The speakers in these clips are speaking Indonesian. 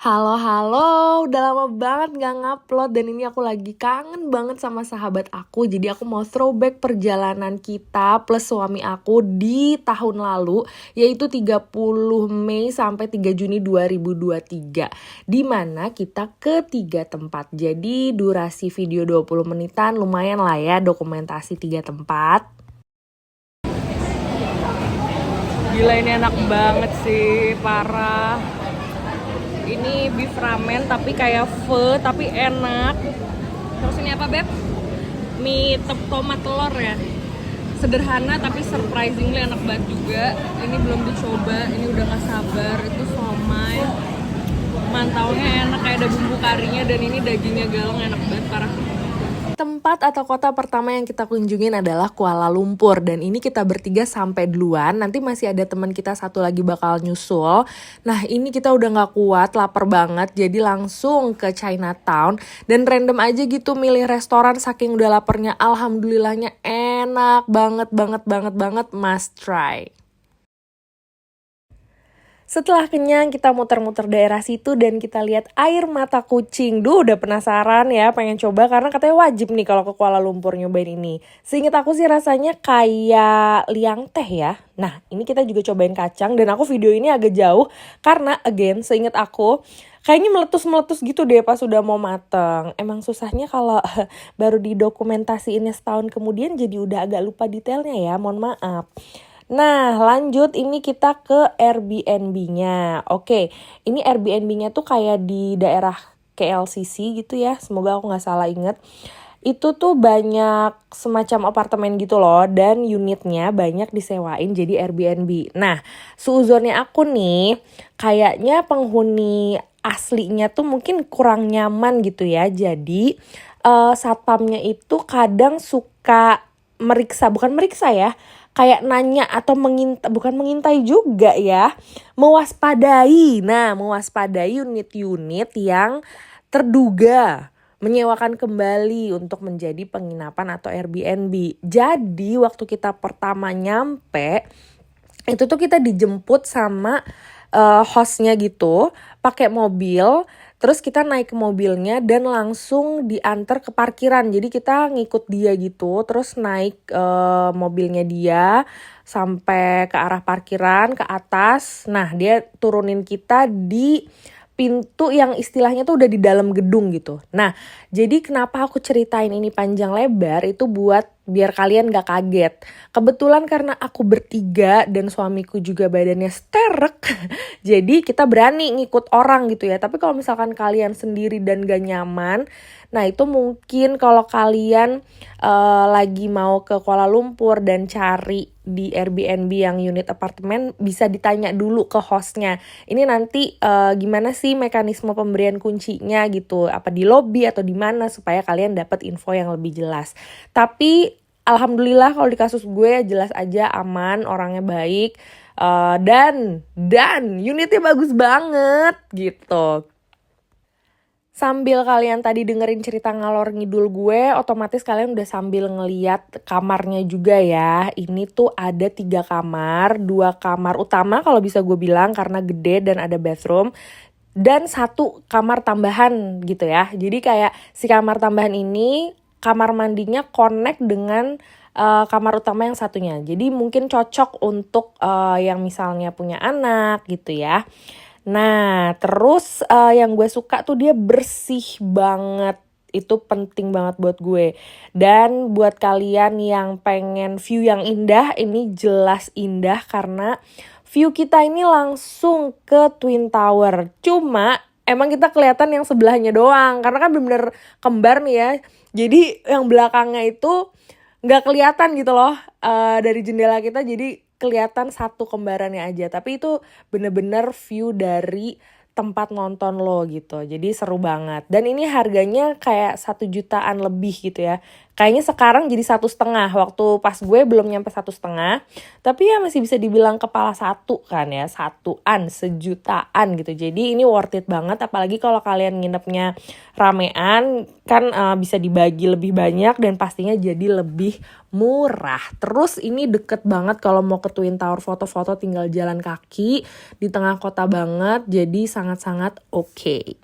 Halo, halo, udah lama banget gak ngupload dan ini aku lagi kangen banget sama sahabat aku. Jadi aku mau throwback perjalanan kita plus suami aku di tahun lalu, yaitu 30 Mei sampai 3 Juni 2023. Di mana kita ke 3 tempat. Jadi durasi video 20 menitan lumayan lah ya, dokumentasi 3 tempat. Gila, ini enak banget sih, parah. Ini beef ramen tapi kayak pho tapi enak. Terus ini apa, Beb? Mie tomat telur ya. Sederhana tapi surprisingly enak banget juga. Ini belum dicoba, ini udah gak sabar. Itu somai. Mantaunya enak, kayak ada bumbu karinya dan ini dagingnya galang, enak banget parah. Tempat atau kota pertama yang kita kunjungin adalah Kuala Lumpur. Dan ini kita bertiga sampai duluan. Nanti masih ada teman kita satu lagi bakal nyusul. Nah ini kita udah gak kuat, lapar banget. Jadi langsung ke Chinatown. Dan random aja gitu milih restoran saking udah laparnya. Alhamdulillahnya enak banget, must try. Setelah kenyang, kita muter-muter daerah situ dan kita lihat air mata kucing. Duh, udah penasaran ya, pengen coba karena katanya wajib nih kalau ke Kuala Lumpur nyobain ini. Seinget aku sih rasanya kayak liang teh ya. Nah, ini kita juga cobain kacang dan aku video ini agak jauh karena again, seinget aku kayaknya meletus-meletus gitu deh pas udah mau mateng. Emang susahnya kalau baru didokumentasiinnya setahun kemudian jadi udah agak lupa detailnya ya, mohon maaf. Nah lanjut ini kita ke Airbnb-nya. Oke, ini Airbnb-nya tuh kayak di daerah KLCC gitu ya. Semoga aku gak salah inget. Itu tuh banyak semacam apartemen gitu loh. Dan unitnya banyak disewain jadi Airbnb. Nah seuzonnya aku nih kayaknya penghuni aslinya tuh mungkin kurang nyaman gitu ya. Jadi satpamnya itu kadang suka meriksa, bukan meriksa ya, kayak nanya atau bukan mengintai juga ya, mewaspadai. Nah, mewaspadai unit-unit yang terduga menyewakan kembali untuk menjadi penginapan atau Airbnb. Jadi waktu kita pertama nyampe, itu tuh kita dijemput sama hostnya gitu, pakai mobil. Terus kita naik ke mobilnya dan langsung diantar ke parkiran. Jadi kita ngikut dia gitu, terus naik mobilnya dia sampai ke arah parkiran, ke atas. Nah dia turunin kita di pintu yang istilahnya tuh udah di dalam gedung gitu. Nah jadi kenapa aku ceritain ini panjang lebar itu buat biar kalian gak kaget. Kebetulan karena aku bertiga dan suamiku juga badannya sterek. Jadi kita berani ngikut orang gitu ya. Tapi kalau misalkan kalian sendiri dan gak nyaman, nah itu mungkin kalau kalian lagi mau ke Kuala Lumpur dan cari di Airbnb yang unit apartemen, bisa ditanya dulu ke hostnya. Ini nanti gimana sih mekanisme pemberian kuncinya gitu. Apa di lobby atau di mana supaya kalian dapat info yang lebih jelas. Tapi alhamdulillah kalau di kasus gue jelas aja aman, orangnya baik. Dan unitnya bagus banget gitu. Sambil kalian tadi dengerin cerita ngalor ngidul gue, otomatis kalian udah sambil ngeliat kamarnya juga ya. Ini tuh ada 3 kamar, 2 kamar utama kalau bisa gue bilang karena gede dan ada bathroom. Dan 1 kamar tambahan gitu ya. Jadi kayak si kamar tambahan ini, kamar mandinya connect dengan kamar utama yang satunya. Jadi mungkin cocok untuk yang misalnya punya anak gitu ya. Nah terus yang gue suka tuh dia bersih banget. Itu penting banget buat gue. Dan buat kalian yang pengen view yang indah, ini jelas indah karena view kita ini langsung ke Twin Tower. Cuma emang kita kelihatan yang sebelahnya doang karena kan bener-bener kembar nih ya. Jadi yang belakangnya itu nggak kelihatan gitu loh dari jendela kita. Jadi kelihatan satu kembarannya aja. Tapi itu bener-bener view dari tempat nonton lo gitu. Jadi seru banget. Dan ini harganya kayak 1 jutaan lebih gitu ya. Kayaknya sekarang jadi 1,5. Waktu pas gue belum nyampe 1,5. Tapi ya masih bisa dibilang kepala satu kan ya, satuan, sejutaan gitu. Jadi ini worth it banget, apalagi kalau kalian nginepnya ramean kan bisa dibagi lebih banyak dan pastinya jadi lebih murah. Terus ini deket banget kalau mau ke Twin Tower foto-foto tinggal jalan kaki di tengah kota banget, jadi sangat-sangat oke.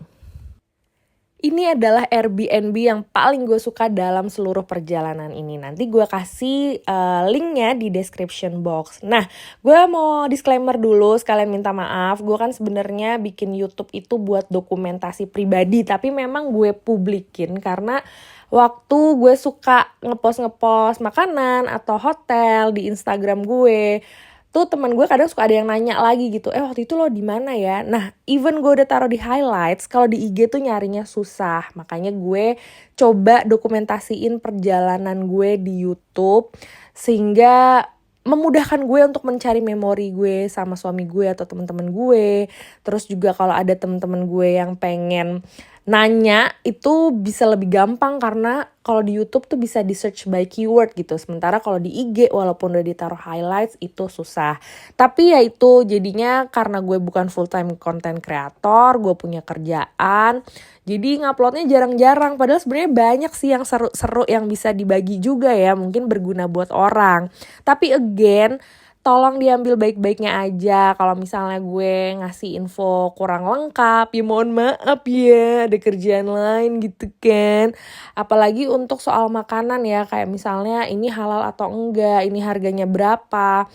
Ini adalah Airbnb yang paling gue suka dalam seluruh perjalanan ini. Nanti gue kasih linknya di description box. Nah, gue mau disclaimer dulu, sekalian minta maaf. Gue kan sebenarnya bikin YouTube itu buat dokumentasi pribadi, tapi memang gue publikin karena waktu gue suka ngepost makanan atau hotel di Instagram gue, tuh teman gue kadang suka ada yang nanya lagi gitu, waktu itu lo di mana ya? Nah, even gue udah taruh di highlights, kalau di IG tuh nyarinya susah. Makanya gue coba dokumentasiin perjalanan gue di YouTube sehingga memudahkan gue untuk mencari memori gue sama suami gue atau teman-teman gue. Terus juga kalau ada teman-teman gue yang pengen nanya itu bisa lebih gampang karena kalau di YouTube tuh bisa di search by keyword gitu. Sementara kalau di IG walaupun udah ditaruh highlights itu susah. Tapi ya itu jadinya karena gue bukan full time content creator, gue punya kerjaan. Jadi nguploadnya jarang-jarang. Padahal sebenarnya banyak sih yang seru-seru yang bisa dibagi juga ya. Mungkin berguna buat orang. Tapi again, tolong diambil baik-baiknya aja. Kalau misalnya gue ngasih info kurang lengkap, ya mohon maaf ya, ada kerjaan lain gitu kan. Apalagi untuk soal makanan ya, kayak misalnya ini halal atau enggak, ini harganya berapa.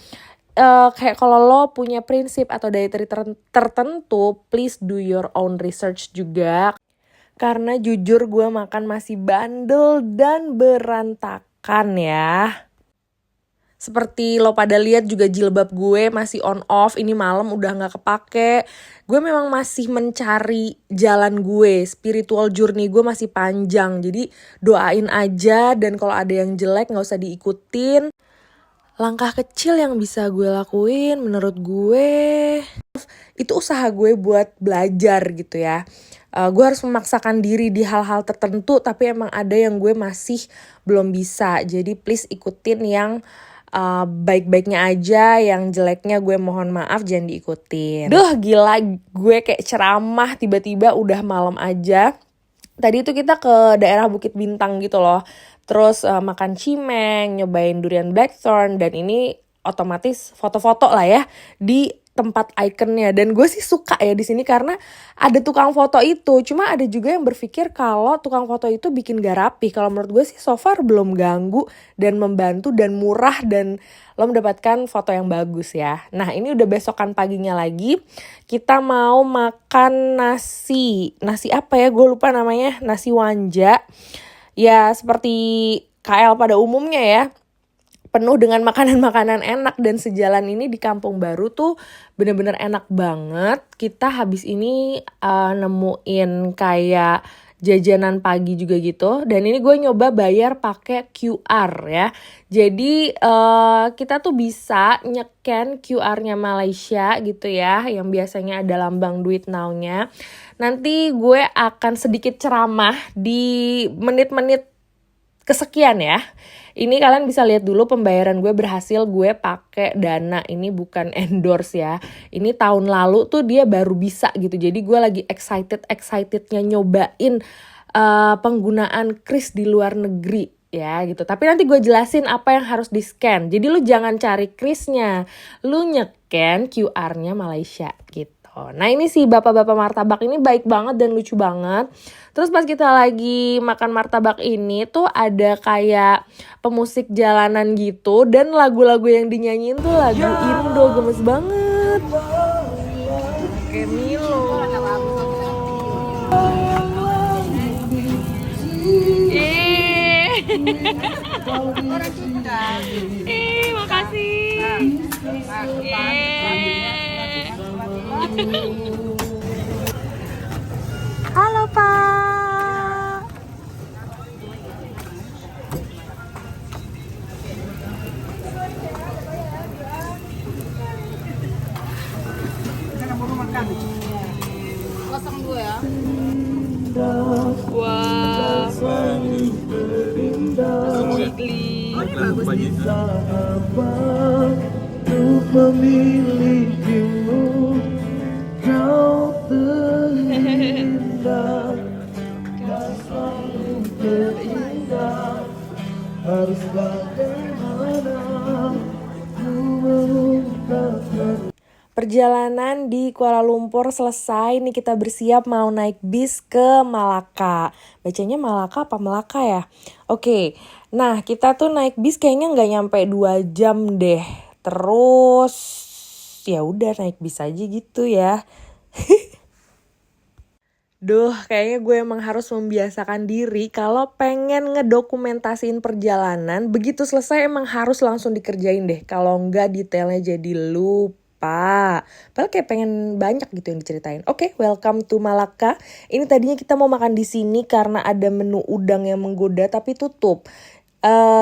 Kayak kalau lo punya prinsip atau dietary tertentu, please do your own research juga. Karena jujur gue makan masih bandel dan berantakan ya. Seperti lo pada lihat juga jilbab gue masih on off, ini malam udah gak kepake. Gue memang masih mencari jalan gue, spiritual journey gue masih panjang. Jadi doain aja dan kalau ada yang jelek gak usah diikutin. Langkah kecil yang bisa gue lakuin menurut gue, itu usaha gue buat belajar gitu ya. Gue harus memaksakan diri di hal-hal tertentu tapi emang ada yang gue masih belum bisa. Jadi please ikutin yang baik-baiknya aja, yang jeleknya gue mohon maaf jangan diikutin. Duh gila, gue kayak ceramah tiba-tiba udah malam aja. Tadi itu kita ke daerah Bukit Bintang gitu loh. Terus makan cimeng, nyobain durian blackthorn, dan ini otomatis foto-foto lah ya di tempat ikonnya. Dan gue sih suka ya di sini karena ada tukang foto itu. Cuma ada juga yang berpikir kalau tukang foto itu bikin gak rapi. Kalau menurut gue sih so far belum ganggu dan membantu dan murah dan lo mendapatkan foto yang bagus ya. Nah ini udah besokan paginya lagi. Kita mau makan nasi. Nasi apa ya? Gue lupa namanya. Nasi wanja. Ya seperti KL pada umumnya ya. Penuh dengan makanan-makanan enak dan sejalan ini di Kampung Baru tuh bener-bener enak banget. Kita habis ini nemuin kayak jajanan pagi juga gitu. Dan ini gue nyoba bayar pakai QR ya. Jadi kita tuh bisa nge-scan QR-nya Malaysia gitu ya. Yang biasanya ada lambang duit now-nya. Nanti gue akan sedikit ceramah di menit-menit kesekian ya. Ini kalian bisa lihat dulu pembayaran gue berhasil, gue pakai Dana. Ini bukan endorse ya. Ini tahun lalu tuh dia baru bisa gitu. Jadi gue lagi excitednya nyobain penggunaan kris di luar negeri ya gitu. Tapi nanti gue jelasin apa yang harus di scan. Jadi lu jangan cari krisnya, lu nge-scan QR-nya Malaysia gitu. Nah ini sih bapak-bapak martabak ini baik banget dan lucu banget. Terus pas kita lagi makan martabak ini tuh ada kayak pemusik jalanan gitu. Dan lagu-lagu yang dinyanyiin tuh lagu Indo, gemes banget. Kayak Milo. Makasih. Halo Pak. Kosong dua ya. Wah. Ghibli. Oh, ini bagus nih. Sahabat untuk memilikimu, kau terindah, kau selalu terindah. Harus bagaimana ku mengungkapkan. Perjalanan di Kuala Lumpur selesai, nih kita bersiap mau naik bis ke Malaka. Bacanya Malaka apa Melaka ya? Oke, nah kita tuh naik bis kayaknya nggak nyampe 2 jam deh. Terus ya udah naik bis aja gitu ya. Duh, kayaknya gue emang harus membiasakan diri kalau pengen ngedokumentasiin perjalanan, begitu selesai emang harus langsung dikerjain deh. Kalau enggak detailnya jadi lupa. Padahal kayak pengen banyak gitu yang diceritain. Oke, welcome to Malaka. Ini tadinya kita mau makan di sini karena ada menu udang yang menggoda tapi tutup.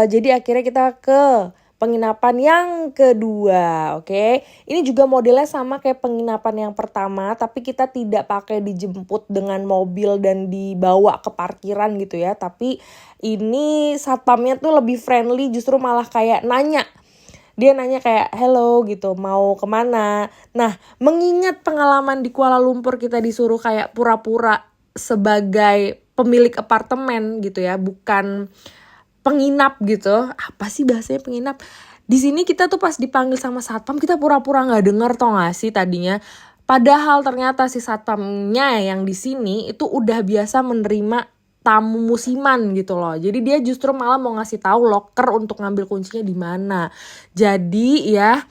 Jadi akhirnya kita ke penginapan yang kedua, oke. Ini juga modelnya sama kayak penginapan yang pertama, tapi kita tidak pakai dijemput dengan mobil dan dibawa ke parkiran gitu ya. Tapi ini satpamnya tuh lebih friendly, justru malah kayak nanya. Dia nanya kayak, hello gitu, mau kemana? Nah, mengingat pengalaman di Kuala Lumpur kita disuruh kayak pura-pura sebagai pemilik apartemen gitu ya, bukan penginap gitu. Apa sih bahasanya penginap? Di sini kita tuh pas dipanggil sama satpam kita pura-pura nggak dengar, tau gak sih tadinya. Padahal ternyata si satpamnya yang di sini itu udah biasa menerima tamu musiman gitu loh. Jadi dia justru malah mau ngasih tahu loker untuk ngambil kuncinya di mana. Jadi ya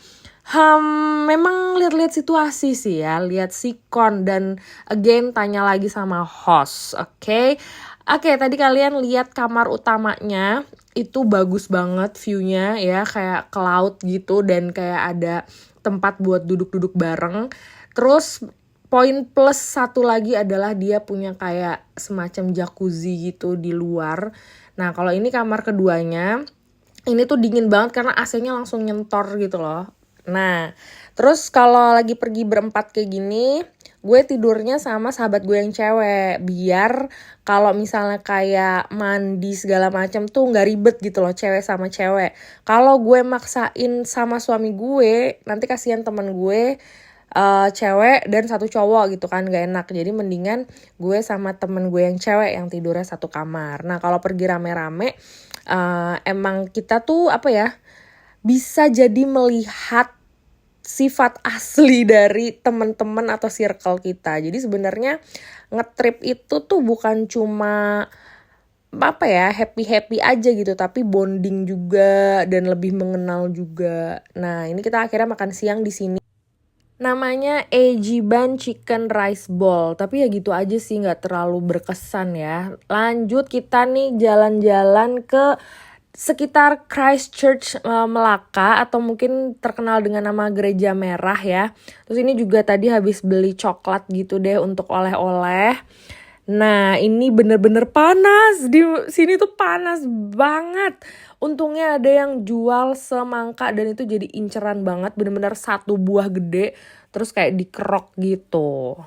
memang lihat-lihat situasi sih ya, lihat sikon dan again tanya lagi sama host, oke? Oke, tadi kalian lihat kamar utamanya itu bagus banget view-nya ya, kayak ke laut gitu dan kayak ada tempat buat duduk-duduk bareng. Terus poin plus satu lagi adalah dia punya kayak semacam jacuzzi gitu di luar. Nah, kalau ini kamar keduanya, ini tuh dingin banget karena AC-nya langsung nyentor gitu loh. Nah, terus kalau lagi pergi berempat kayak gini, gue tidurnya sama sahabat gue yang cewek. Biar kalau misalnya kayak mandi segala macam tuh nggak ribet gitu loh, cewek sama cewek. Kalau gue maksain sama suami gue, nanti kasihan temen gue cewek dan satu cowok gitu kan, gak enak. Jadi mendingan gue sama temen gue yang cewek yang tidurnya satu kamar. Nah, kalau pergi rame-rame, emang kita tuh apa ya, bisa jadi melihat sifat asli dari teman-teman atau circle kita. Jadi sebenarnya ngetrip itu tuh bukan cuma apa ya, happy-happy aja gitu, tapi bonding juga dan lebih mengenal juga. Nah, ini kita akhirnya makan siang di sini. Namanya Ejiban Chicken Rice Bowl. Tapi ya gitu aja sih, gak terlalu berkesan ya. Lanjut kita nih jalan-jalan ke sekitar Christchurch Melaka atau mungkin terkenal dengan nama Gereja Merah ya. Terus ini juga tadi habis beli coklat gitu deh untuk oleh-oleh. Nah, ini bener-bener panas. Di sini tuh panas banget. Untungnya ada yang jual semangka dan itu jadi inceran banget. Bener-bener satu buah gede. Terus kayak dikerok gitu.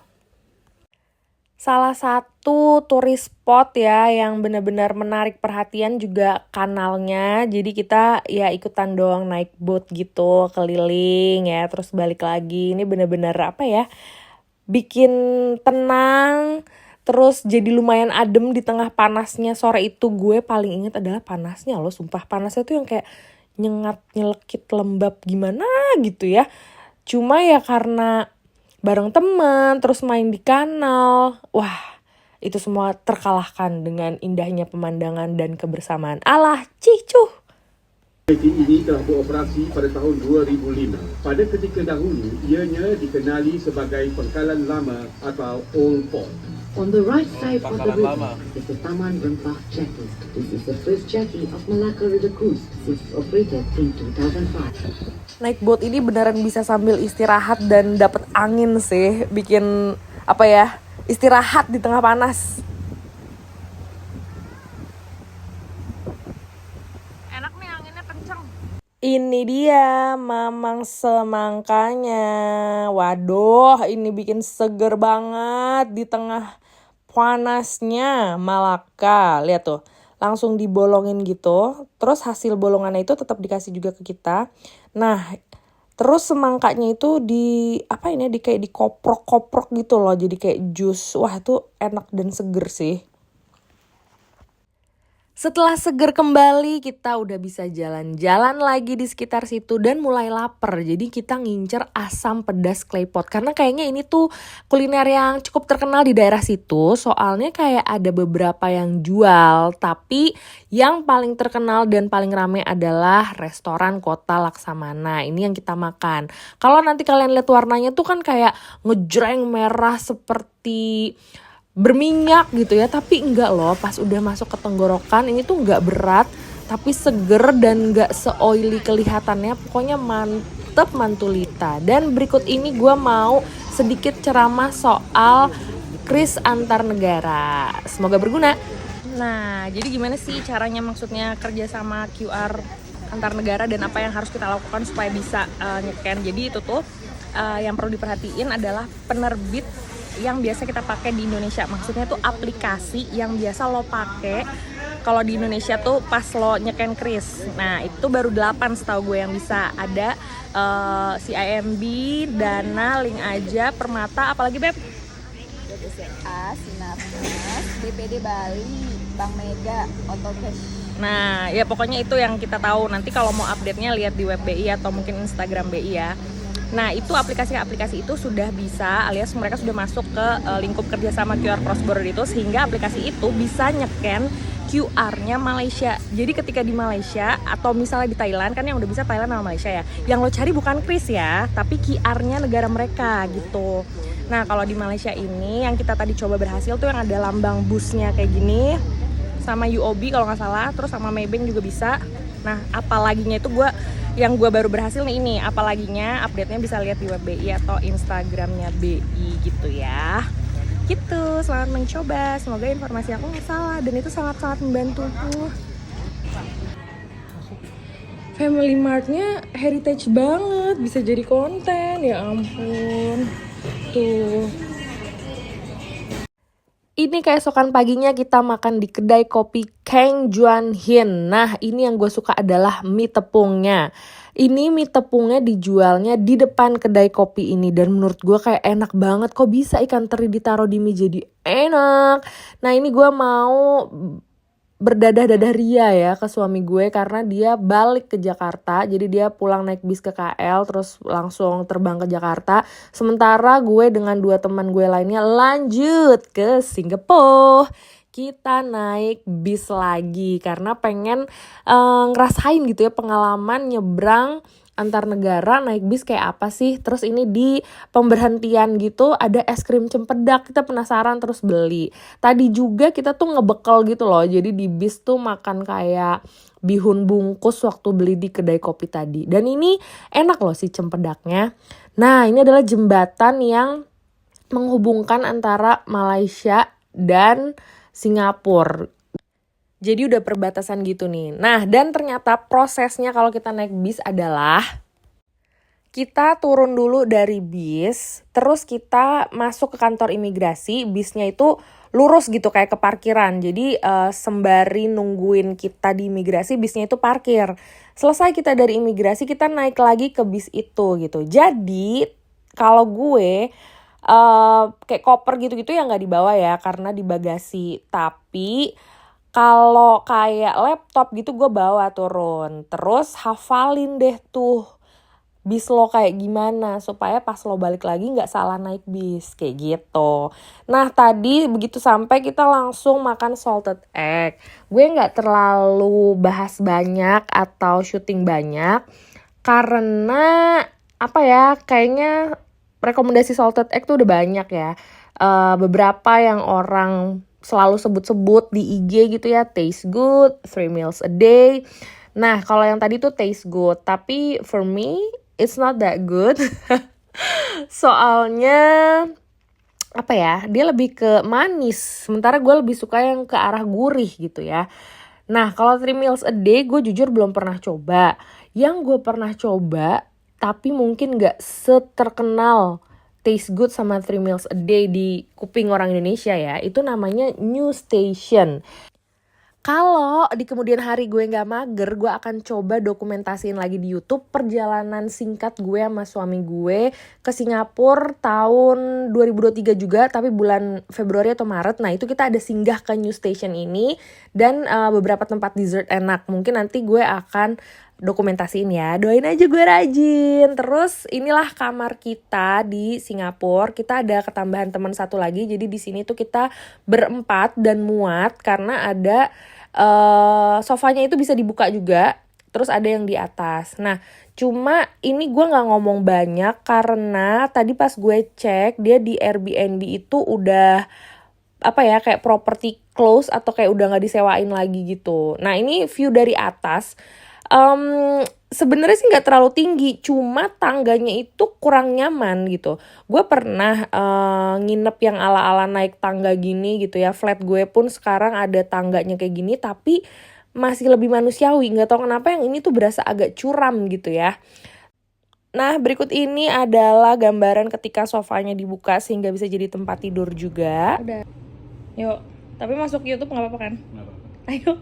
Salah satu turis spot ya yang benar-benar menarik perhatian juga kanalnya. Jadi kita ya ikutan doang naik boat gitu keliling ya, terus balik lagi. Ini benar-benar apa ya, bikin tenang, terus jadi lumayan adem di tengah panasnya sore itu. Gue paling inget adalah panasnya loh, sumpah panasnya tuh yang kayak nyengat, nyelekit, lembab gimana gitu ya. Cuma ya karena bareng teman, terus main di kanal. Wah, itu semua terkalahkan dengan indahnya pemandangan dan kebersamaan. Alah, cicuh. IT ini telah beroperasi pada tahun 2005. Pada ketika dahulu, ianya dikenali sebagai Pangkalan Lama atau Old Port. On the right side of the river is the Taman Rempah Jetty. This is the first jetty of Malacca River Cruise since operated in 2005. Naik boat ini beneran bisa sambil istirahat dan dapet angin sih, bikin apa ya, istirahat di tengah panas. Enak nih, anginnya kenceng. Ini dia mamang semangkanya. Waduh, ini bikin seger banget di tengah panasnya Malaka. Lihat tuh, langsung dibolongin gitu. Terus hasil bolongannya itu tetap dikasih juga ke kita. Nah, terus semangkanya itu kayak dikoprok-koprok gitu loh, jadi kayak jus. Wah, itu enak dan seger sih. Setelah seger kembali, kita udah bisa jalan-jalan lagi di sekitar situ dan mulai lapar. Jadi kita ngincer asam pedas klepot. Karena kayaknya ini tuh kuliner yang cukup terkenal di daerah situ. Soalnya kayak ada beberapa yang jual. Tapi yang paling terkenal dan paling rame adalah restoran Kota Laksamana. Ini yang kita makan. Kalau nanti kalian lihat warnanya tuh kan kayak ngejreng merah seperti berminyak gitu ya, tapi enggak loh, pas udah masuk ke tenggorokan ini tuh enggak berat, tapi seger dan enggak se-oily kelihatannya, pokoknya mantep mantulita. Dan berikut ini gue mau sedikit ceramah soal kris antar negara, semoga berguna. Nah, jadi gimana sih caranya, maksudnya kerja sama QR antar negara dan apa yang harus kita lakukan supaya bisa nge-scan. Jadi itu tuh yang perlu diperhatiin adalah penerbit yang biasa kita pakai di Indonesia. Maksudnya tuh aplikasi yang biasa lo pakai kalau di Indonesia tuh pas lo nyeken kris. Nah, itu baru 8 setahu gue yang bisa. Ada CIMB, Dana, Link Aja, Permata, apalagi Beb? BCA, Sinarmas, BPD Bali, Bank Mega, Autocash. Nah, ya pokoknya itu yang kita tahu. Nanti kalau mau update-nya lihat di web BI atau mungkin Instagram BI ya. Nah, itu aplikasi-aplikasi itu sudah bisa, alias mereka sudah masuk ke lingkup kerjasama QR Cross Border itu, sehingga aplikasi itu bisa nyeken QR-nya Malaysia. Jadi ketika di Malaysia atau misalnya di Thailand, kan yang udah bisa Thailand sama Malaysia ya, yang lo cari bukan kris ya, tapi QR-nya negara mereka gitu. Nah, kalau di Malaysia ini yang kita tadi coba berhasil tuh yang ada lambang busnya kayak gini, sama UOB kalau nggak salah, terus sama Maybank juga bisa. Nah, apalaginya itu yang gue baru berhasil nih ini, apalaginya update-nya bisa lihat di web BI atau Instagramnya BI gitu ya. Gitu, selamat mencoba, semoga informasi aku nggak salah dan itu sangat-sangat membantuku. Family Mart-nya heritage banget, bisa jadi konten, ya ampun. Tuh. Ini keesokan paginya kita makan di kedai kopi Keng Juan Hin. Nah, ini yang gue suka adalah mie tepungnya. Ini mie tepungnya dijualnya di depan kedai kopi ini. Dan menurut gue kayak enak banget. Kok bisa ikan teri ditaruh di mie jadi enak. Nah, ini gue mau berdadah-dadah ria ya ke suami gue karena dia balik ke Jakarta. Jadi dia pulang naik bis ke KL terus langsung terbang ke Jakarta. Sementara gue dengan 2 teman gue lainnya lanjut ke Singapura. Kita naik bis lagi karena pengen ngerasain gitu ya pengalaman nyebrang antar negara naik bis kayak apa sih. Terus ini di pemberhentian gitu ada es krim cempedak, kita penasaran terus beli. Tadi juga kita tuh ngebekal gitu loh, jadi di bis tuh makan kayak bihun bungkus waktu beli di kedai kopi tadi. Dan ini enak loh si cempedaknya. Nah, ini adalah jembatan yang menghubungkan antara Malaysia dan Singapura. Jadi udah perbatasan gitu nih. Nah, dan ternyata prosesnya kalau kita naik bis adalah kita turun dulu dari bis, terus kita masuk ke kantor imigrasi, bisnya itu lurus gitu kayak ke parkiran. Jadi sembari nungguin kita di imigrasi, bisnya itu parkir. Selesai kita dari imigrasi, kita naik lagi ke bis itu gitu. Jadi kalau gue kayak koper gitu-gitu ya nggak dibawa ya karena di bagasi. Tapi kalau kayak laptop gitu gue bawa turun. Terus hafalin deh tuh bis lo kayak gimana supaya pas lo balik lagi gak salah naik bis kayak gitu. Nah, tadi begitu sampai kita langsung makan salted egg. Gue gak terlalu bahas banyak atau syuting banyak karena apa ya, kayaknya rekomendasi salted egg tuh udah banyak ya. Beberapa yang orang selalu sebut-sebut di IG gitu ya, taste good, 3 meals a day. Nah, kalau yang tadi tuh taste good, tapi for me it's not that good. Soalnya apa ya, dia lebih ke manis, sementara gue lebih suka yang ke arah gurih gitu ya. Nah, kalau 3 meals a day gue jujur belum pernah coba. Yang gue pernah coba tapi mungkin gak seterkenal Taste Good sama 3 meals a day di kuping orang Indonesia ya, itu namanya New Station. Kalau di kemudian hari gue nggak mager, gue akan coba dokumentasiin lagi di YouTube perjalanan singkat gue sama suami gue ke Singapura tahun 2023 juga, tapi bulan Februari atau Maret. Nah itu kita ada singgah ke New Station ini dan beberapa tempat dessert enak. Mungkin nanti gue akan dokumentasiin ya, doain aja gue rajin. Terus inilah kamar kita di Singapura. Kita ada ketambahan teman satu lagi, jadi di sini tuh kita berempat dan muat karena ada sofanya itu bisa dibuka juga, terus ada yang di atas. Nah cuma ini gue nggak ngomong banyak karena tadi pas gue cek dia di Airbnb itu udah apa ya, kayak property close atau kayak udah nggak disewain lagi gitu. Nah ini view dari atas. Sebenarnya sih nggak terlalu tinggi, cuma tangganya itu kurang nyaman gitu. Gue pernah nginep yang ala-ala naik tangga gini gitu ya. Flat gue pun sekarang ada tangganya kayak gini, tapi masih lebih manusiawi. Nggak tahu kenapa yang ini tuh berasa agak curam gitu ya. Nah berikut ini adalah gambaran ketika sofanya dibuka sehingga bisa jadi tempat tidur juga. Udah. Yuk, tapi masuk YouTube nggak apa-apa kan? Nggak apa-apa. Ayo.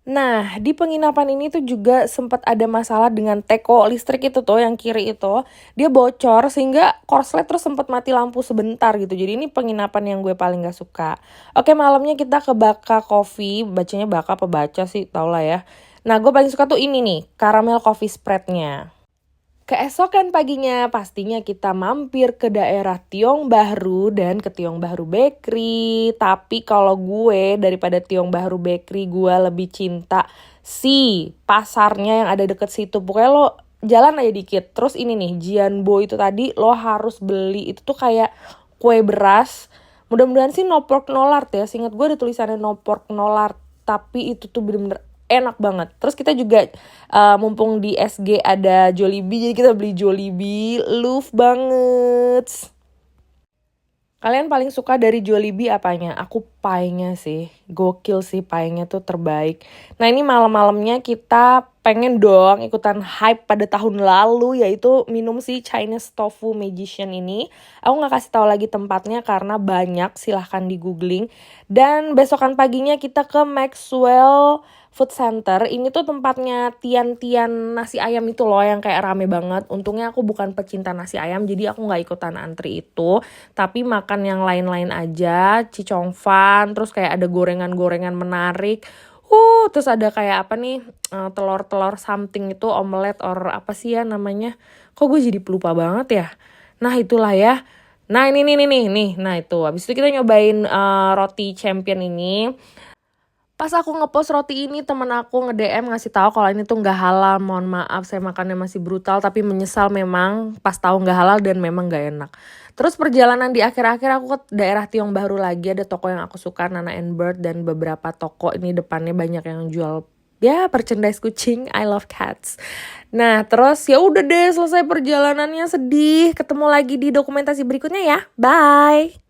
Nah, di penginapan ini tuh juga sempat ada masalah dengan teko listrik itu tuh yang kiri itu. Dia bocor sehingga korslet terus sempat mati lampu sebentar gitu. Jadi ini penginapan yang gue paling gak suka. Oke, malamnya kita ke Baka Coffee. Bacanya Baka apa Baca sih, tau lah ya. Nah, gue paling suka tuh ini nih, caramel coffee spreadnya. Keesokan paginya pastinya kita mampir ke daerah Tiong Bahru dan ke Tiong Bahru Bakery. Tapi kalau gue daripada Tiong Bahru Bakery gue lebih cinta si pasarnya yang ada deket situ. Pokoknya lo jalan aja dikit. Terus ini nih Jianbo itu tadi lo harus beli. Itu tuh kayak kue beras. Mudah-mudahan sih no pork no lard ya. Seingat gue ada tulisannya no pork no lard. Tapi itu tuh bener-bener enak banget. Terus kita juga mumpung di SG ada Jollibee, jadi kita beli Jollibee. Love banget. Kalian paling suka dari Jollibee apanya? Aku pie-nya sih. Gokil sih, pie-nya tuh terbaik. Nah ini malam-malamnya kita pengen dong ikutan hype pada tahun lalu, yaitu minum si Chinese Tofu Magician ini. Aku gak kasih tahu lagi tempatnya karena banyak, silahkan di googling. Dan besokan paginya kita ke Maxwell Food Center. Ini tuh tempatnya tian-tian nasi ayam itu loh yang kayak rame banget. Untungnya aku bukan pecinta nasi ayam, jadi aku gak ikutan antri itu. Tapi makan yang lain-lain aja, cicongfan, terus kayak ada gorengan-gorengan menarik. Terus ada kayak apa nih, telur-telur something itu, omelet or apa sih ya namanya. Kok gue jadi pelupa banget ya. Nah itulah ya. Nah ini nih. Nah itu, habis itu kita nyobain roti champion ini. Pas aku ngepost roti ini, temen aku nge-DM ngasih tahu kalau ini tuh nggak halal. Mohon maaf, saya makannya masih brutal, tapi menyesal memang pas tahu nggak halal dan memang nggak enak. Terus perjalanan di akhir-akhir aku ke daerah Tiong Bahru lagi, ada toko yang aku suka, Nana and Bird, dan beberapa toko ini depannya banyak yang jual ya merchandise kucing. I love cats. Nah terus ya udah deh, selesai perjalanannya, sedih. Ketemu lagi di dokumentasi berikutnya ya. Bye.